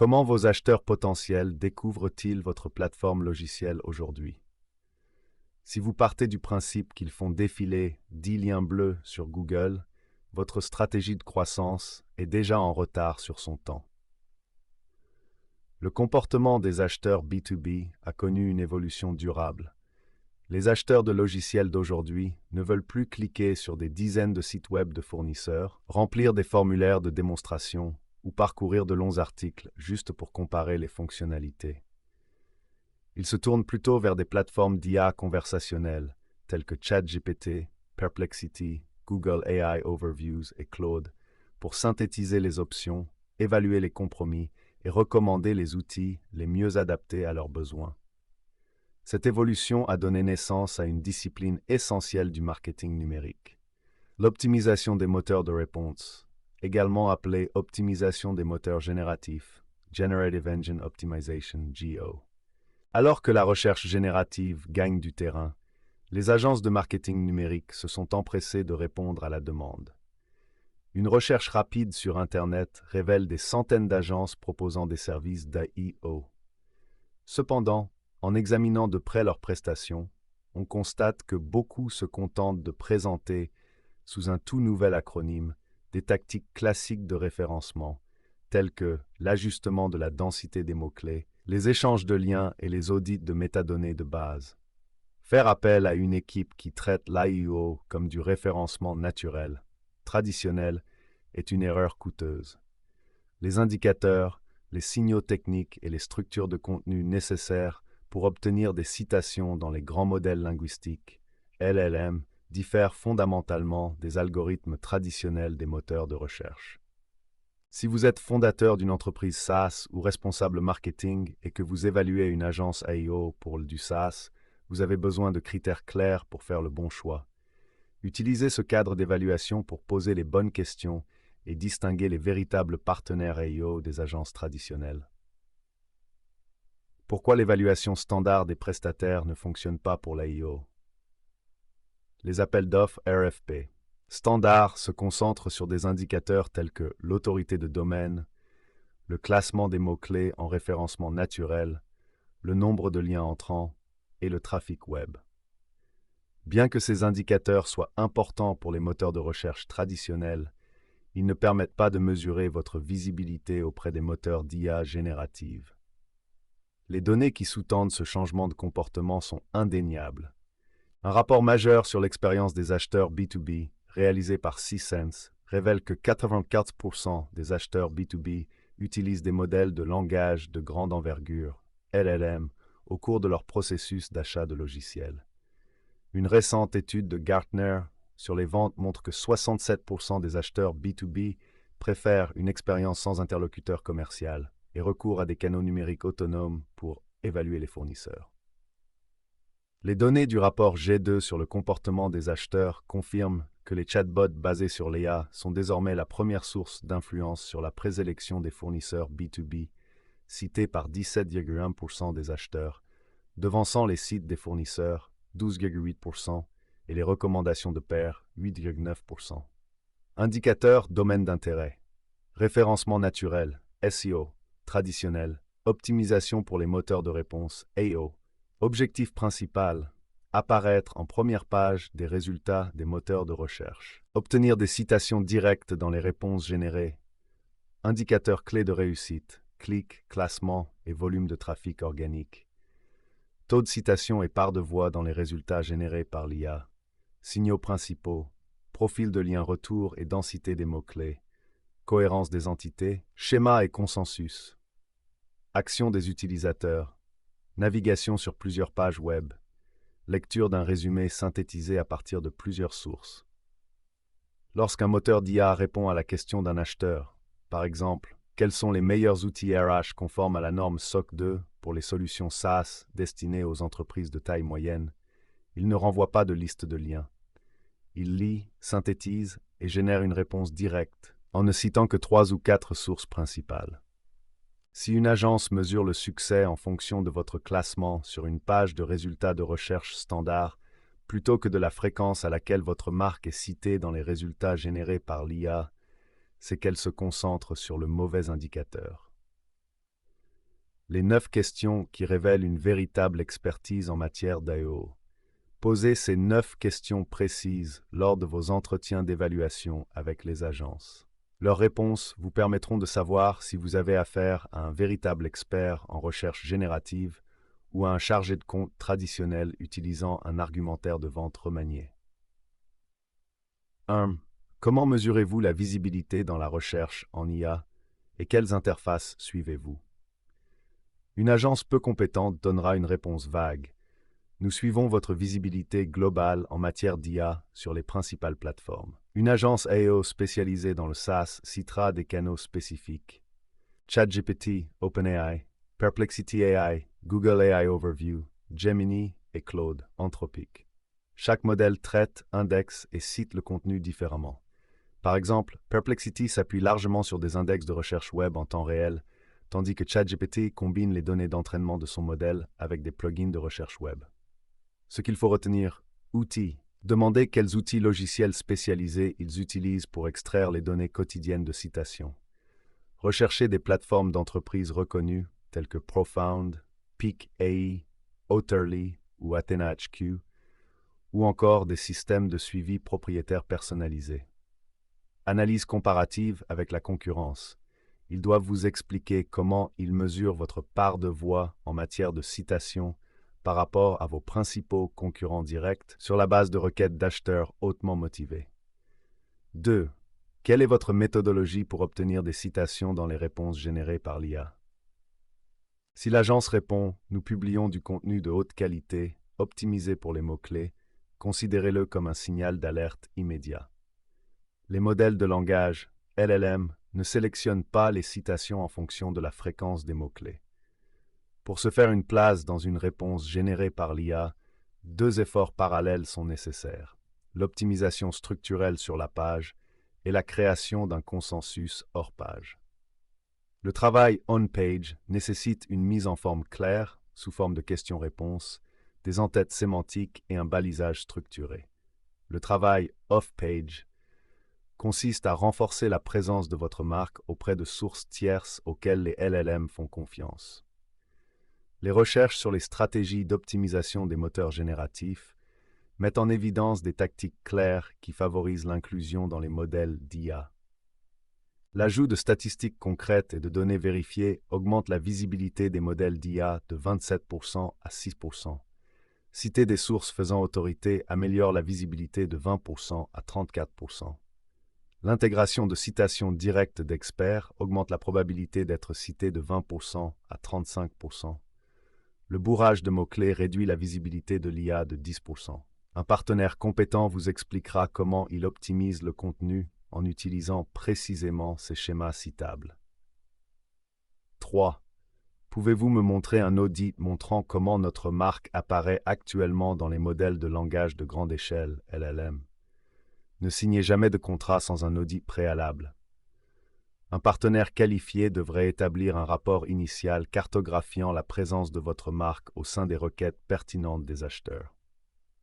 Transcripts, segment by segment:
Comment vos acheteurs potentiels découvrent-ils votre plateforme logicielle aujourd'hui? Si vous partez du principe qu'ils font défiler 10 liens bleus sur Google, votre stratégie de croissance est déjà en retard sur son temps. Le comportement des acheteurs B2B a connu une évolution durable. Les acheteurs de logiciels d'aujourd'hui ne veulent plus cliquer sur des dizaines de sites web de fournisseurs, remplir des formulaires de démonstration ou parcourir de longs articles juste pour comparer les fonctionnalités. Ils se tournent plutôt vers des plateformes d'IA conversationnelles telles que ChatGPT, Perplexity, Google AI Overviews et Claude pour synthétiser les options, évaluer les compromis et recommander les outils les mieux adaptés à leurs besoins. Cette évolution a donné naissance à une discipline essentielle du marketing numérique, l'optimisation des moteurs de réponse, également appelée optimisation des moteurs génératifs, Generative Engine Optimization, GO. Alors que la recherche générative gagne du terrain, les agences de marketing numérique se sont empressées de répondre à la demande. Une recherche rapide sur Internet révèle des centaines d'agences proposant des services d'AIO. Cependant, en examinant de près leurs prestations, on constate que beaucoup se contentent de présenter, sous un tout nouvel acronyme, des tactiques classiques de référencement, telles que l'ajustement de la densité des mots-clés, les échanges de liens et les audits de métadonnées de base. Faire appel à une équipe qui traite l'AIO comme du référencement naturel, traditionnel, est une erreur coûteuse. Les indicateurs, les signaux techniques et les structures de contenu nécessaires pour obtenir des citations dans les grands modèles linguistiques, LLM, diffèrent fondamentalement des algorithmes traditionnels des moteurs de recherche. Si vous êtes fondateur d'une entreprise SaaS ou responsable marketing et que vous évaluez une agence AIO pour du SaaS, vous avez besoin de critères clairs pour faire le bon choix. Utilisez ce cadre d'évaluation pour poser les bonnes questions et distinguer les véritables partenaires AIO des agences traditionnelles. Pourquoi l'évaluation standard des prestataires ne fonctionne pas pour l'AIO? Les appels d'offres RFP standard se concentrent sur des indicateurs tels que l'autorité de domaine, le classement des mots-clés en référencement naturel, le nombre de liens entrants et le trafic web. Bien que ces indicateurs soient importants pour les moteurs de recherche traditionnels, ils ne permettent pas de mesurer votre visibilité auprès des moteurs d'IA générative. Les données qui sous-tendent ce changement de comportement sont indéniables. Un rapport majeur sur l'expérience des acheteurs B2B, réalisé par C-Sense, révèle que 84% des acheteurs B2B utilisent des modèles de langage de grande envergure, LLM, au cours de leur processus d'achat de logiciels. Une récente étude de Gartner sur les ventes montre que 67% des acheteurs B2B préfèrent une expérience sans interlocuteur commercial et recourent à des canaux numériques autonomes pour évaluer les fournisseurs. Les données du rapport G2 sur le comportement des acheteurs confirment que les chatbots basés sur l'IA sont désormais la première source d'influence sur la présélection des fournisseurs B2B, cités par 17,1% des acheteurs, devançant les sites des fournisseurs, 12,8%, et les recommandations de pairs, 8,9%. Indicateurs domaine d'intérêt. Référencement naturel, SEO, traditionnel, optimisation pour les moteurs de réponse, AO. Objectif principal, apparaître en première page des résultats des moteurs de recherche. Obtenir des citations directes dans les réponses générées. Indicateurs clés de réussite, clics, classement et volume de trafic organique. Taux de citation et part de voix dans les résultats générés par l'IA. Signaux principaux, profil de lien retour et densité des mots-clés. Cohérence des entités, schéma et consensus. Action des utilisateurs. Navigation sur plusieurs pages web. Lecture d'un résumé synthétisé à partir de plusieurs sources. Lorsqu'un moteur d'IA répond à la question d'un acheteur, par exemple, quels sont les meilleurs outils RH conformes à la norme SOC 2 pour les solutions SaaS destinées aux entreprises de taille moyenne, il ne renvoie pas de liste de liens. Il lit, synthétise et génère une réponse directe, en ne citant que 3 ou 4 sources principales. Si une agence mesure le succès en fonction de votre classement sur une page de résultats de recherche standard, plutôt que de la fréquence à laquelle votre marque est citée dans les résultats générés par l'IA, c'est qu'elle se concentre sur le mauvais indicateur. Les 9 questions qui révèlent une véritable expertise en matière d'AEO. Posez ces 9 questions précises lors de vos entretiens d'évaluation avec les agences. Leurs réponses vous permettront de savoir si vous avez affaire à un véritable expert en recherche générative ou à un chargé de compte traditionnel utilisant un argumentaire de vente remanié. 1. Comment mesurez-vous la visibilité dans la recherche en IA et quelles interfaces suivez-vous? Une agence peu compétente donnera une réponse vague. Nous suivons votre visibilité globale en matière d'IA sur les principales plateformes. Une agence AEO spécialisée dans le SaaS citera des canaux spécifiques. ChatGPT, OpenAI, Perplexity AI, Google AI Overview, Gemini et Claude, Anthropic. Chaque modèle traite, indexe et cite le contenu différemment. Par exemple, Perplexity s'appuie largement sur des index de recherche web en temps réel, tandis que ChatGPT combine les données d'entraînement de son modèle avec des plugins de recherche web. Ce qu'il faut retenir, outils. Demandez quels outils logiciels spécialisés ils utilisent pour extraire les données quotidiennes de citation. Recherchez des plateformes d'entreprises reconnues telles que Profound, Peak AI, Otterly ou Athena HQ, ou encore des systèmes de suivi propriétaires personnalisés. Analyse comparative avec la concurrence. Ils doivent vous expliquer comment ils mesurent votre part de voix en matière de citation par rapport à vos principaux concurrents directs sur la base de requêtes d'acheteurs hautement motivés. 2. Quelle est votre méthodologie pour obtenir des citations dans les réponses générées par l'IA? Si l'agence répond « Nous publions du contenu de haute qualité, optimisé pour les mots-clés », considérez-le comme un signal d'alerte immédiat. Les modèles de langage, LLM, ne sélectionnent pas les citations en fonction de la fréquence des mots-clés. Pour se faire une place dans une réponse générée par l'IA, 2 efforts parallèles sont nécessaires: l'optimisation structurelle sur la page et la création d'un consensus hors page. Le travail on-page nécessite une mise en forme claire, sous forme de questions-réponses, des entêtes sémantiques et un balisage structuré. Le travail off-page consiste à renforcer la présence de votre marque auprès de sources tierces auxquelles les LLM font confiance. Les recherches sur les stratégies d'optimisation des moteurs génératifs mettent en évidence des tactiques claires qui favorisent l'inclusion dans les modèles d'IA. L'ajout de statistiques concrètes et de données vérifiées augmente la visibilité des modèles d'IA de 27% à 6%. Citer des sources faisant autorité améliore la visibilité de 20% à 34%. L'intégration de citations directes d'experts augmente la probabilité d'être cité de 20% à 35%. Le bourrage de mots-clés réduit la visibilité de l'IA de 10%. Un partenaire compétent vous expliquera comment il optimise le contenu en utilisant précisément ces schémas citables. 3. Pouvez-vous me montrer un audit montrant comment notre marque apparaît actuellement dans les modèles de langage de grande échelle, LLM? Ne signez jamais de contrat sans un audit préalable. Un partenaire qualifié devrait établir un rapport initial cartographiant la présence de votre marque au sein des requêtes pertinentes des acheteurs.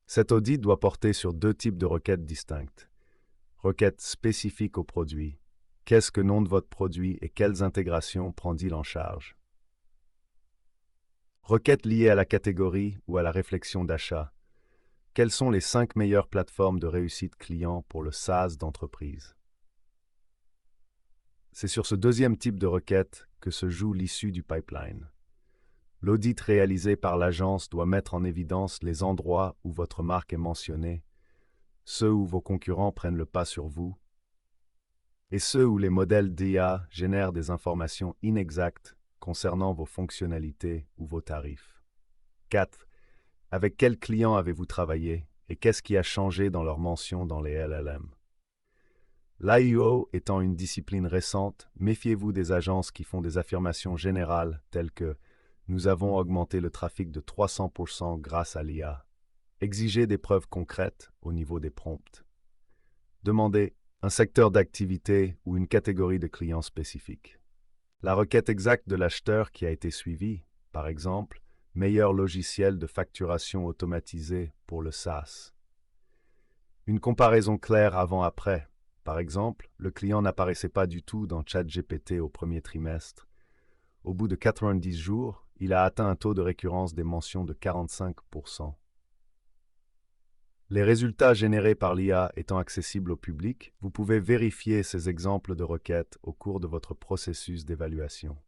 Cet audit doit porter sur 2 types de requêtes distinctes. Requêtes spécifiques au produit. Qu'est-ce que nom de votre produit et quelles intégrations prend-il en charge? Requêtes liées à la catégorie ou à la réflexion d'achat. Quelles sont les 5 meilleures plateformes de réussite client pour le SaaS d'entreprise? C'est sur ce deuxième type de requête que se joue l'issue du pipeline. L'audit réalisé par l'agence doit mettre en évidence les endroits où votre marque est mentionnée, ceux où vos concurrents prennent le pas sur vous, et ceux où les modèles d'IA génèrent des informations inexactes concernant vos fonctionnalités ou vos tarifs. 4. Avec quels clients avez-vous travaillé et qu'est-ce qui a changé dans leur mention dans les LLM? L'AIO étant une discipline récente, méfiez-vous des agences qui font des affirmations générales telles que « Nous avons augmenté le trafic de 300% grâce à l'IA ». Exigez des preuves concrètes au niveau des prompts. Demandez un secteur d'activité ou une catégorie de clients spécifique. La requête exacte de l'acheteur qui a été suivie, par exemple, meilleur logiciel de facturation automatisé pour le SaaS. Une comparaison claire avant-après. Par exemple, le client n'apparaissait pas du tout dans ChatGPT au premier trimestre. Au bout de 90 jours, il a atteint un taux de récurrence des mentions de 45%. Les résultats générés par l'IA étant accessibles au public, vous pouvez vérifier ces exemples de requêtes au cours de votre processus d'évaluation.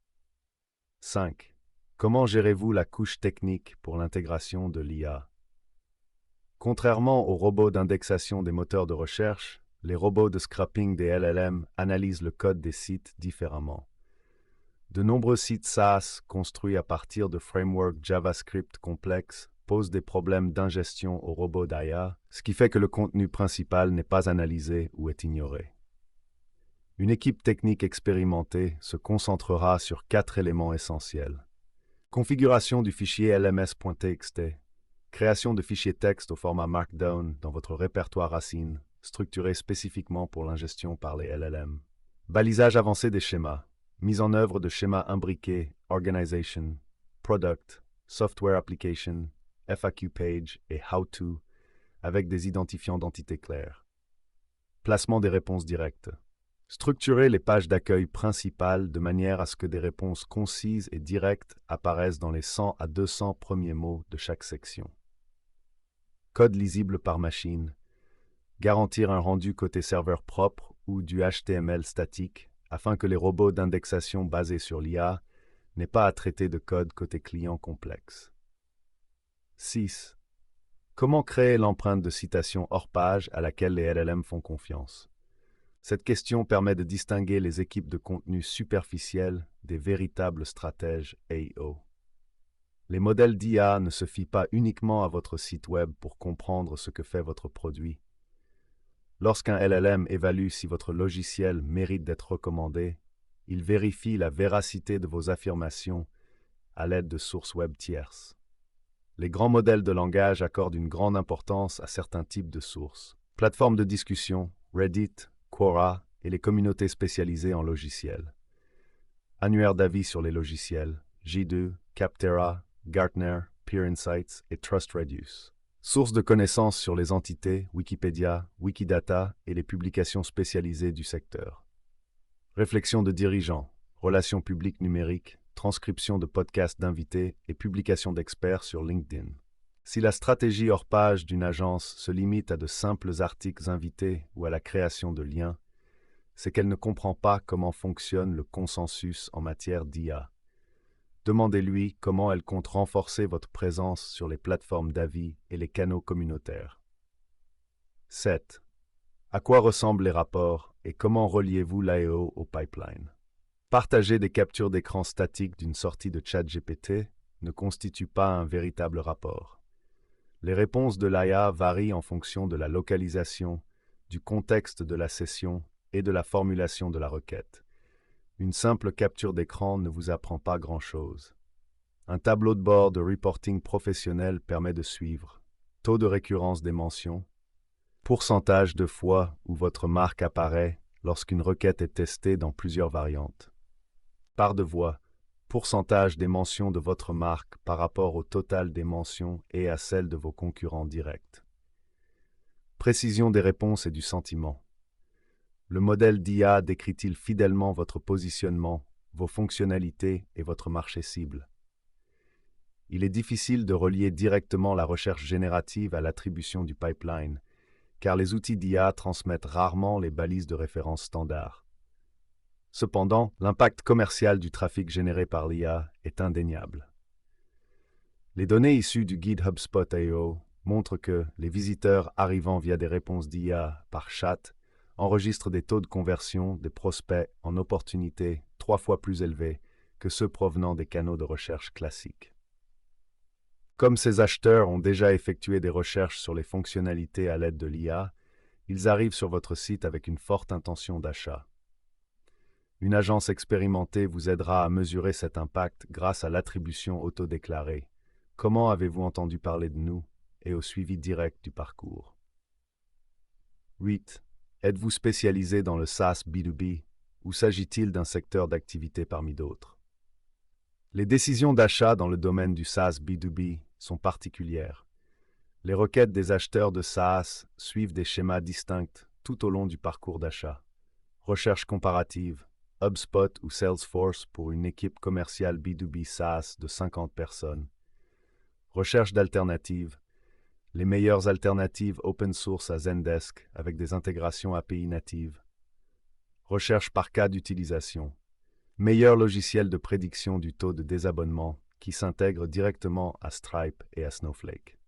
5. Comment gérez-vous la couche technique pour l'intégration de l'IA? Contrairement aux robots d'indexation des moteurs de recherche, les robots de scrapping des LLM analysent le code des sites différemment. De nombreux sites SaaS construits à partir de frameworks JavaScript complexes posent des problèmes d'ingestion aux robots d'IA, ce qui fait que le contenu principal n'est pas analysé ou est ignoré. Une équipe technique expérimentée se concentrera sur 4 éléments essentiels. Configuration du fichier lms.txt, création de fichiers texte au format Markdown dans votre répertoire racine, structuré spécifiquement pour l'ingestion par les LLM. Balisage avancé des schémas, mise en œuvre de schémas imbriqués, Organization, Product, Software Application, FAQ Page et How To, avec des identifiants d'entités clairs. Placement des réponses directes. Structurer les pages d'accueil principales de manière à ce que des réponses concises et directes apparaissent dans les 100 à 200 premiers mots de chaque section. Code lisible par machine. Garantir un rendu côté serveur propre ou du HTML statique afin que les robots d'indexation basés sur l'IA n'aient pas à traiter de code côté client complexe. 6. Comment créer l'empreinte de citation hors page à laquelle les LLM font confiance? Cette question permet de distinguer les équipes de contenu superficielles des véritables stratèges AO. Les modèles d'IA ne se fient pas uniquement à votre site web pour comprendre ce que fait votre produit. Lorsqu'un LLM évalue si votre logiciel mérite d'être recommandé, il vérifie la véracité de vos affirmations à l'aide de sources web tierces. Les grands modèles de langage accordent une grande importance à certains types de sources. Plateformes de discussion, Reddit, Quora et les communautés spécialisées en logiciels. Annuaire d'avis sur les logiciels, J2, Capterra, Gartner, Peer Insights et TrustRadius. Sources de connaissances sur les entités, Wikipédia, Wikidata et les publications spécialisées du secteur. Réflexion de dirigeants, relations publiques numériques, transcription de podcasts d'invités et publication d'experts sur LinkedIn. Si la stratégie hors page d'une agence se limite à de simples articles invités ou à la création de liens, c'est qu'elle ne comprend pas comment fonctionne le consensus en matière d'IA. Demandez-lui comment elle compte renforcer votre présence sur les plateformes d'avis et les canaux communautaires. 7. À quoi ressemblent les rapports et comment reliez-vous l'AEO au pipeline? Partager des captures d'écran statiques d'une sortie de ChatGPT ne constitue pas un véritable rapport. Les réponses de l'IA varient en fonction de la localisation, du contexte de la session et de la formulation de la requête. Une simple capture d'écran ne vous apprend pas grand-chose. Un tableau de bord de reporting professionnel permet de suivre taux de récurrence des mentions, pourcentage de fois où votre marque apparaît lorsqu'une requête est testée dans plusieurs variantes, part de voix, pourcentage des mentions de votre marque par rapport au total des mentions et à celle de vos concurrents directs. Précision des réponses et du sentiment. Le modèle d'IA décrit-il fidèlement votre positionnement, vos fonctionnalités et votre marché cible? Il est difficile de relier directement la recherche générative à l'attribution du pipeline, car les outils d'IA transmettent rarement les balises de référence standard. Cependant, l'impact commercial du trafic généré par l'IA est indéniable. Les données issues du guide HubSpot.io montrent que les visiteurs arrivant via des réponses d'IA par chat enregistrent des taux de conversion des prospects en opportunités 3 fois plus élevés que ceux provenant des canaux de recherche classiques. Comme ces acheteurs ont déjà effectué des recherches sur les fonctionnalités à l'aide de l'IA, ils arrivent sur votre site avec une forte intention d'achat. Une agence expérimentée vous aidera à mesurer cet impact grâce à l'attribution autodéclarée. Comment avez-vous entendu parler de nous et au suivi direct du parcours? 8. Êtes-vous spécialisé dans le SaaS B2B ou s'agit-il d'un secteur d'activité parmi d'autres? Les décisions d'achat dans le domaine du SaaS B2B sont particulières. Les requêtes des acheteurs de SaaS suivent des schémas distincts tout au long du parcours d'achat. Recherche comparative, HubSpot ou Salesforce pour une équipe commerciale B2B SaaS de 50 personnes. Recherche d'alternatives. Les meilleures alternatives open source à Zendesk avec des intégrations API natives. Recherche par cas d'utilisation. Meilleur logiciel de prédiction du taux de désabonnement qui s'intègre directement à Stripe et à Snowflake.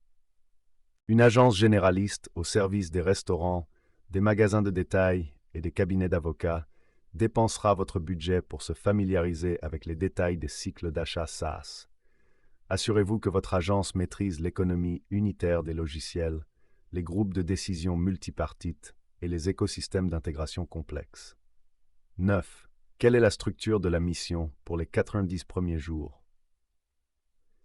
Une agence généraliste au service des restaurants, des magasins de détail et des cabinets d'avocats dépensera votre budget pour se familiariser avec les détails des cycles d'achat SaaS. Assurez-vous que votre agence maîtrise l'économie unitaire des logiciels, les groupes de décision multipartites et les écosystèmes d'intégration complexes. 9. Quelle est la structure de la mission pour les 90 premiers jours?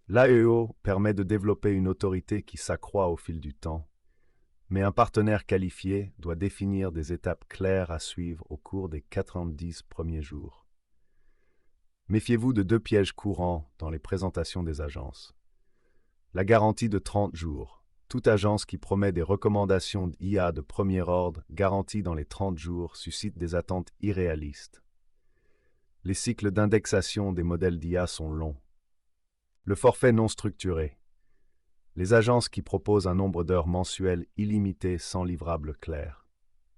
L'AEO permet de développer une autorité qui s'accroît au fil du temps, mais un partenaire qualifié doit définir des étapes claires à suivre au cours des 90 premiers jours. Méfiez-vous de deux pièges courants dans les présentations des agences. La garantie de 30 jours. Toute agence qui promet des recommandations d'IA de premier ordre garanties dans les 30 jours suscite des attentes irréalistes. Les cycles d'indexation des modèles d'IA sont longs. Le forfait non structuré. Les agences qui proposent un nombre d'heures mensuelles illimité sans livrable clair,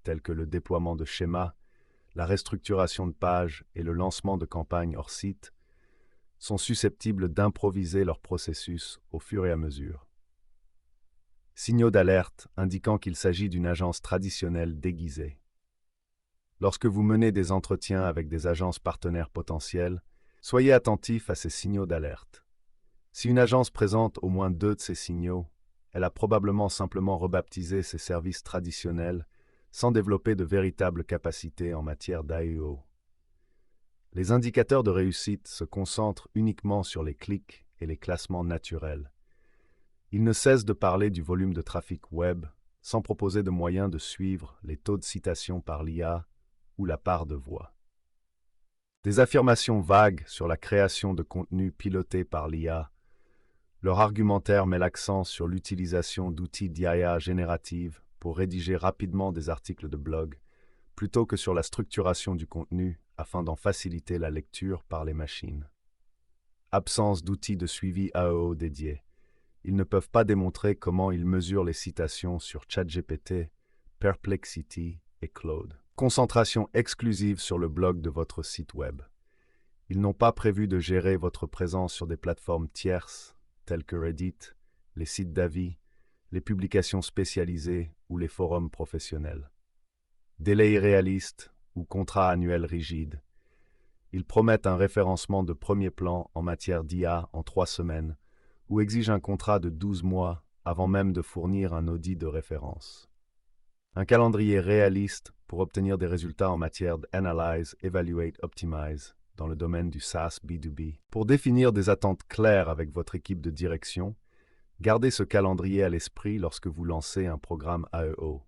tels que le déploiement de schémas, la restructuration de pages et le lancement de campagnes hors site, sont susceptibles d'improviser leur processus au fur et à mesure. Signaux d'alerte indiquant qu'il s'agit d'une agence traditionnelle déguisée. Lorsque vous menez des entretiens avec des agences partenaires potentielles, soyez attentif à ces signaux d'alerte. Si une agence présente au moins 2 de ces signaux, elle a probablement simplement rebaptisé ses services traditionnels sans développer de véritables capacités en matière d'AEO. Les indicateurs de réussite se concentrent uniquement sur les clics et les classements naturels. Ils ne cessent de parler du volume de trafic web sans proposer de moyens de suivre les taux de citation par l'IA ou la part de voix. Des affirmations vagues sur la création de contenu piloté par l'IA. Leur argumentaire met l'accent sur l'utilisation d'outils d'IA générative pour rédiger rapidement des articles de blog, plutôt que sur la structuration du contenu afin d'en faciliter la lecture par les machines. Absence d'outils de suivi AEO dédiés. Ils ne peuvent pas démontrer comment ils mesurent les citations sur ChatGPT, Perplexity et Claude. Concentration exclusive sur le blog de votre site web. Ils n'ont pas prévu de gérer votre présence sur des plateformes tierces, tels que Reddit, les sites d'avis, les publications spécialisées ou les forums professionnels. Délai irréaliste ou contrat annuel rigide. Ils promettent un référencement de premier plan en matière d'IA en 3 semaines ou exigent un contrat de 12 mois avant même de fournir un audit de référence. Un calendrier réaliste pour obtenir des résultats en matière d'Analyze, Evaluate, Optimize dans le domaine du SaaS B2B. Pour définir des attentes claires avec votre équipe de direction, gardez ce calendrier à l'esprit lorsque vous lancez un programme AEO.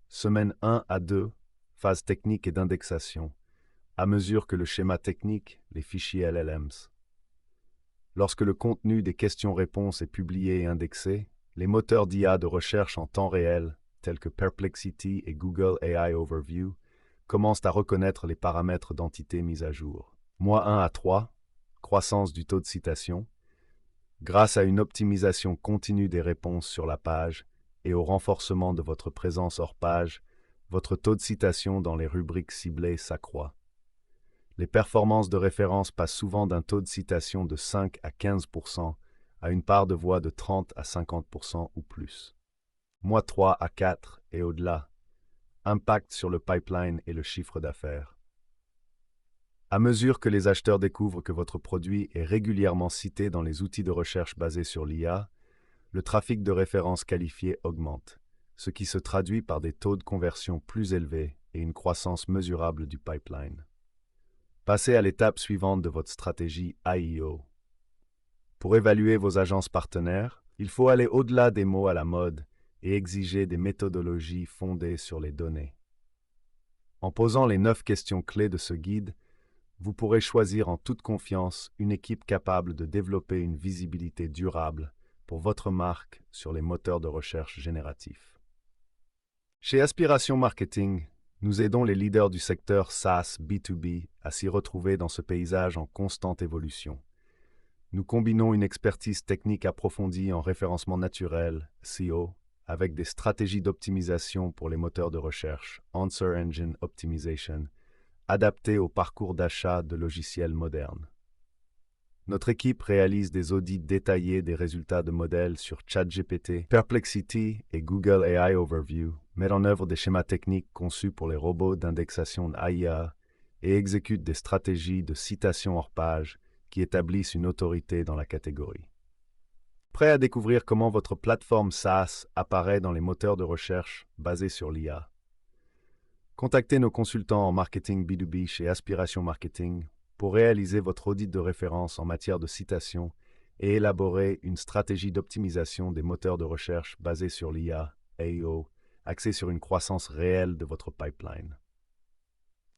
Semaine 1 à 2, phase technique et d'indexation, à mesure que le schéma technique, les fichiers LLMs. Lorsque le contenu des questions-réponses est publié et indexé, les moteurs d'IA de recherche en temps réel, tels que Perplexity et Google AI Overview, commencent à reconnaître les paramètres d'entités mises à jour. Mois 1 à 3, croissance du taux de citation. Grâce à une optimisation continue des réponses sur la page et au renforcement de votre présence hors page, votre taux de citation dans les rubriques ciblées s'accroît. Les performances de référence passent souvent d'un taux de citation de 5 à 15% à une part de voix de 30 à 50% ou plus. Mois 3 à 4 et au-delà. Impact sur le pipeline et le chiffre d'affaires. À mesure que les acheteurs découvrent que votre produit est régulièrement cité dans les outils de recherche basés sur l'IA, le trafic de références qualifiées augmente, ce qui se traduit par des taux de conversion plus élevés et une croissance mesurable du pipeline. Passez à l'étape suivante de votre stratégie AEO. Pour évaluer vos agences partenaires, il faut aller au-delà des mots à la mode et exiger des méthodologies fondées sur les données. En posant les 9 questions clés de ce guide, vous pourrez choisir en toute confiance une équipe capable de développer une visibilité durable pour votre marque sur les moteurs de recherche génératifs. Chez Aspiration Marketing, Nous aidons les leaders du secteur SaaS B2B à s'y retrouver dans ce paysage en constante évolution. Nous combinons une expertise technique approfondie en référencement naturel, SEO, avec des stratégies d'optimisation pour les moteurs de recherche, Answer Engine Optimization, adaptées au parcours d'achat de logiciels modernes. Notre équipe réalise des audits détaillés des résultats de modèles sur ChatGPT, Perplexity et Google AI Overview, met en œuvre des schémas techniques conçus pour les robots d'indexation d'AIA et exécute des stratégies de citation hors page qui établissent une autorité dans la catégorie. Prêt à découvrir comment votre plateforme SaaS apparaît dans les moteurs de recherche basés sur l'IA? Contactez nos consultants en marketing B2B chez Aspiration Marketing pour réaliser votre audit de référence en matière de citation et élaborer une stratégie d'optimisation des moteurs de recherche basés sur l'IA, AEO, axée sur une croissance réelle de votre pipeline.